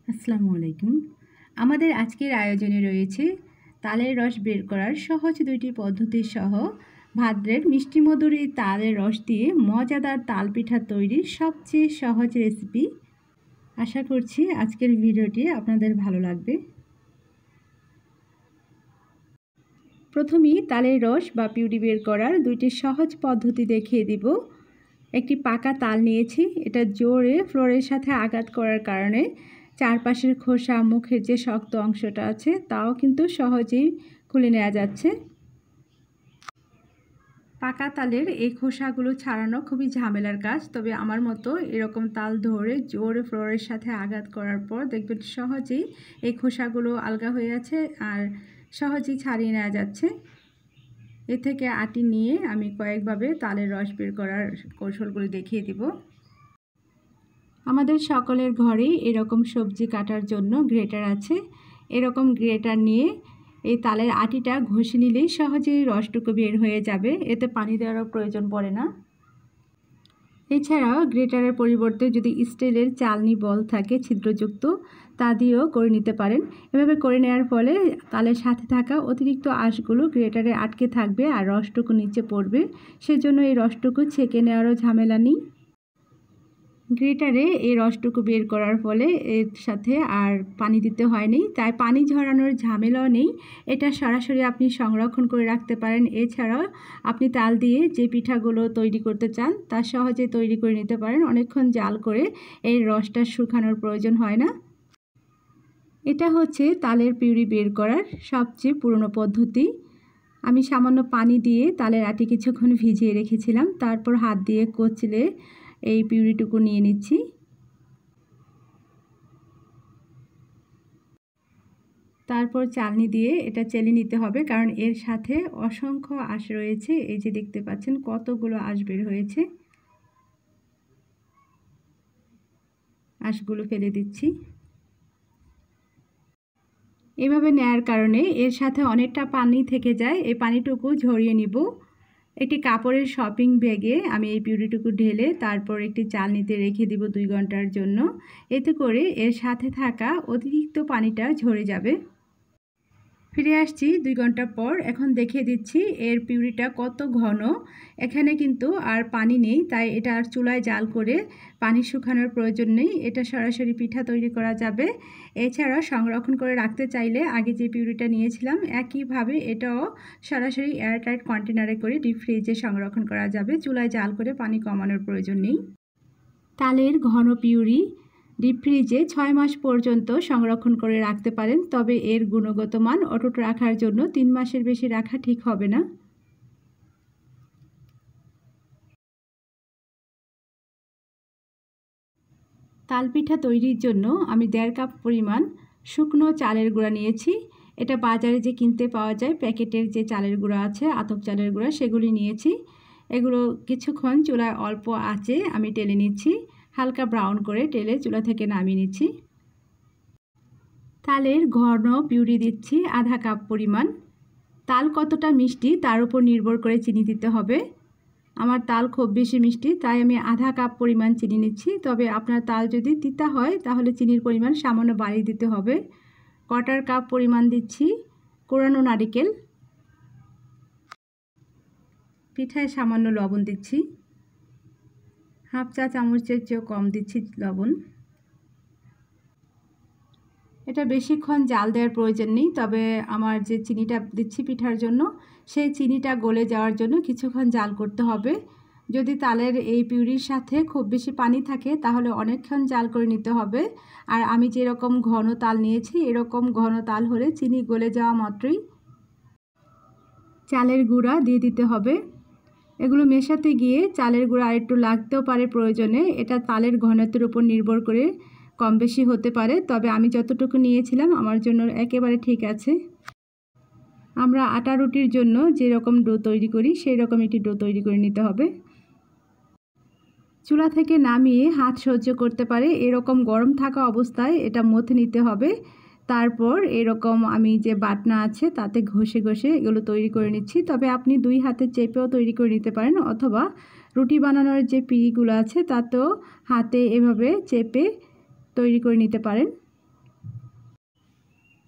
আসসালামু আলাইকুম। আমাদের আজকের আয়োজনে রয়েছে তালের রস বের করার সহজ 2টি পদ্ধতি সহ ভাদ্রের মিষ্টি মধুর এই তালের রস দিয়ে মজাদার তাল পিঠা তৈরির সবচেয়ে সহজ রেসিপি। আশা করছি আজকের ভিডিওটি আপনাদের ভালো লাগবে। প্রথমেই তালের রস বা পিউরি বের করার 2টি সহজ পদ্ধতি দেখিয়ে দিব। একটি পাকা তাল নিয়েছি, এটা জোরে ফ্লোরের সাথে আঘাত করার কারণে চারপাশের খোসা, মুখের যে শক্ত অংশটা আছে তাও কিন্তু সহজেই খুলে নেওয়া যাচ্ছে। পাকা তালের এই খোসাগুলো ছাড়ানো খুবই ঝামেলার কাজ, তবে আমার মতো এরকম তাল ধরে জোরে ফ্লোরের সাথে আঘাত করার পর দেখবেন সহজেই এই খোসাগুলো আলগা হয়ে আছে আর সহজেই ছাড়িয়ে নেওয়া যাচ্ছে। এ থেকে আটি নিয়ে আমি কয়েকভাবে তালের রস বের করার কৌশলগুলো দেখিয়ে দিব। আমাদের সকলের ঘরেই এরকম সবজি কাটার জন্য গ্রেটার আছে। এরকম গ্রেটার নিয়ে এই তালের আটিটা ঘষে নিলেই সহজেই রসটুকু বের হয়ে যাবে, এতে পানি দেওয়ারও প্রয়োজন পড়ে না। এছাড়াও গ্রেটারের পরিবর্তে যদি স্টিলের চালনি বল থাকে ছিদ্রযুক্ত, তা দিয়েও করে নিতে পারেন। এভাবে করে নেওয়ার ফলে তালের সাথে থাকা অতিরিক্ত আঁশগুলো গ্রেটারে আটকে থাকবে আর রসটুকু নিচে পড়বে, সেজন্য এই রসটুকু ছেঁকে নেওয়ারও ঝামেলা নেই। গ্রেটারে এই রসটুকু বের করার ফলে এর সাথে আর পানি দিতে হয়নি, তাই পানি ঝরানোর ঝামেলাও নেই। এটা সরাসরি আপনি সংরক্ষণ করে রাখতে পারেন। এছাড়াও আপনি তাল দিয়ে যে পিঠাগুলো তৈরি করতে চান তা সহজে তৈরি করে নিতে পারেন। অনেকক্ষণ জাল করে এই রসটা শুকানোর প্রয়োজন হয় না। এটা হচ্ছে তালের পিউরি বের করার সবচেয়ে পুরনো পদ্ধতি। আমি সামান্য পানি দিয়ে তালের আটি কিছুক্ষণ ভিজিয়ে রেখেছিলাম, তারপর হাত দিয়ে কচলে এই পিউরিটুকু নিয়ে নিচ্ছি। তারপর চালনি দিয়ে এটা চেলে নিতে হবে, কারণ এর সাথে অসংখ্য আঁশ রয়েছে। এই যে দেখতে পাচ্ছেন কতগুলো আঁশ বের হয়েছে। আঁশগুলো ফেলে দিচ্ছি। এভাবে নেয়ার কারণে এর সাথে অনেকটা পানি থেকে যায়, এই পানিটুকু ঝরিয়ে নিব। একটি কাপড়ের শপিং ব্যাগে আমি এই পিউরিটুকু ঢেলে তারপর একটি চালনিতে রেখে দিব 2 ঘন্টার জন্য। এতে করে এর সাথে থাকা অতিরিক্ত পানিটা ঝরে যাবে। ফিরে আসছি 2 ঘন্টা পর। এখন দেখিয়ে দিচ্ছি এর পিউরিটা কত ঘন। এখানে কিন্তু আর পানি নেই, তাই এটা আর চুলায় জাল করে পানি শুকানোর প্রয়োজন নেই। এটা সরাসরি পিঠা তৈরি করা যাবে। এছাড়া সংরক্ষণ করে রাখতে চাইলে আগে যে পিউরিটা নিয়েছিলাম একইভাবে এটাও সরাসরি এয়ারটাইট কন্টেনারে করে ডিপ ফ্রিজে সংরক্ষণ করা যাবে। চুলায় জাল করে পানি কমানোর প্রয়োজন নেই। তালের ঘন পিউরি ডিপ ফ্রিজে 6 মাস পর্যন্ত সংরক্ষণ করে রাখতে পারেন, তবে এর গুণগত মান অটুট রাখার জন্য 3 মাসের বেশি রাখা ঠিক হবে না। তালপিঠা তৈরির জন্য আমি 1.5 কাপ পরিমাণ শুকনো চালের গুঁড়া নিয়েছি। এটা বাজারে যে কিনতে পাওয়া যায় প্যাকেটের যে চালের গুঁড়া আছে, আতপ চালের গুঁড়া, সেগুলি নিয়েছি। এগুলো কিছুক্ষণ চুলায় অল্প আঁচে আমি টেলে নিচ্ছি। হালকা ব্রাউন করে টেলে চুলা থেকে নামিয়ে নিচ্ছি। তালের ঘন পিউরি দিচ্ছি 1/2 কাপ পরিমাণ। তাল কতটা মিষ্টি তার উপর নির্ভর করে চিনি দিতে হবে। আমার তাল খুব বেশি মিষ্টি, তাই আমি 1/2 কাপ পরিমাণ চিনি নিচ্ছি। তবে আপনার তাল যদি তিতা হয় তাহলে চিনির পরিমাণ সামান্য বাড়িয়ে দিতে হবে। 1/4 কাপ পরিমাণ দিচ্ছি কোরানো নারিকেল। পিঠায় সামান্য লবণ দিচ্ছি, 1/2 চা চামচের চেয়েও কম দিচ্ছি লবণ। এটা বেশিক্ষণ জাল দেওয়ার প্রয়োজন নেই, তবে আমার যে চিনিটা দিচ্ছি পিঠার জন্য সেই চিনিটা গলে যাওয়ার জন্য কিছুক্ষণ জাল করতে হবে। যদি তালের এই পিউরির সাথে খুব বেশি পানি থাকে তাহলে অনেকক্ষণ জাল করে নিতে হবে। আর আমি যেরকম ঘন তাল নিয়েছি এরকম ঘন তাল হলে চিনি গলে যাওয়া মাত্রই চালের গুঁড়া দিয়ে দিতে হবে। এগুলো মেশাতে গিয়ে চালের গুঁড়া আরেকটু লাগতেও পারে প্রয়োজনে, এটা তালের ঘনত্বের উপর নির্ভর করে কম বেশি হতে পারে, তবে আমি যতটুকু নিয়েছিলাম আমার জন্য একেবারে ঠিক আছে। আমরা আটা রুটির জন্য যেরকম ডো তৈরি করি সেই রকম একটি ডো তৈরি করে নিতে হবে। চুলা থেকে নামিয়ে হাত সহ্য করতে পারে এরকম গরম থাকা অবস্থায় এটা মথে নিতে হবে। তারপর এরকম আমি যে বাটনা আছে তাতে ঘষে ঘষে এগুলো তৈরি করে নিচ্ছি। তবে আপনি 2 হাতে চেপেও তৈরি করে নিতে পারেন, অথবা রুটি বানানোর যে পিঁড়িগুলো আছে তাতেও হাতে এভাবে চেপে তৈরি করে নিতে পারেন।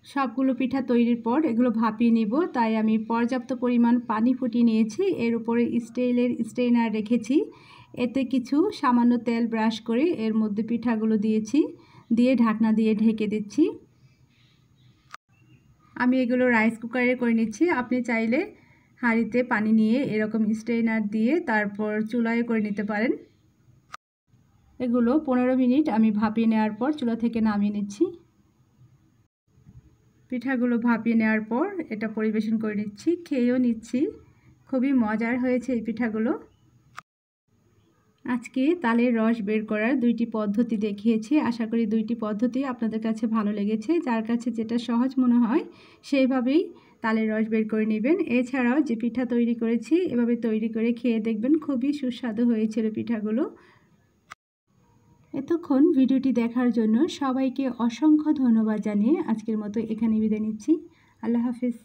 সবগুলো পিঠা তৈরির পর এগুলো ভাপিয়ে নিব, তাই আমি পর্যাপ্ত পরিমাণ পানি ফুটিয়ে নিয়েছি। এর উপরে স্টিলের স্ট্রেনার রেখেছি, এতে কিছু সামান্য তেল ব্রাশ করে এর মধ্যে পিঠাগুলো দিয়েছি, দিয়ে ঢাকনা দিয়ে ঢেকে দিচ্ছি। আমি এগুলো রাইস কুকারে করে নিচ্ছি। আপনি চাইলে হাঁড়িতে পানি নিয়ে এরকম স্ট্রেনার দিয়ে তারপর চুলায় করে নিতে পারেন। এগুলো 15 মিনিট আমি ভাপিয়ে নেওয়ার পর চুলা থেকে নামিয়ে নিচ্ছি। পিঠাগুলো ভাপিয়ে নেওয়ার পর এটা পরিবেশন করে নিচ্ছি, খেয়েও নিচ্ছি। খুবই মজার হয়েছে এই পিঠাগুলো। আজকে তালের রস বের করার 2টি পদ্ধতি দেখিয়েছি। আশা করি 2টি পদ্ধতি আপনাদের কাছে ভালো লেগেছে। যার কাছে যেটা সহজ মনে হয় সেইভাবেই তালের রস বের করে নেবেন। এছাড়াও যে পিঠা তৈরি করেছি এভাবে তৈরি করে খেয়ে দেখবেন, খুবই সুস্বাদু হয়েছিল পিঠাগুলো। এতক্ষণ ভিডিওটি দেখার জন্য সবাইকে অসংখ্য ধন্যবাদ জানিয়ে আজকের মতো এখানে বিদায় নিচ্ছি। আল্লাহ হাফেজ।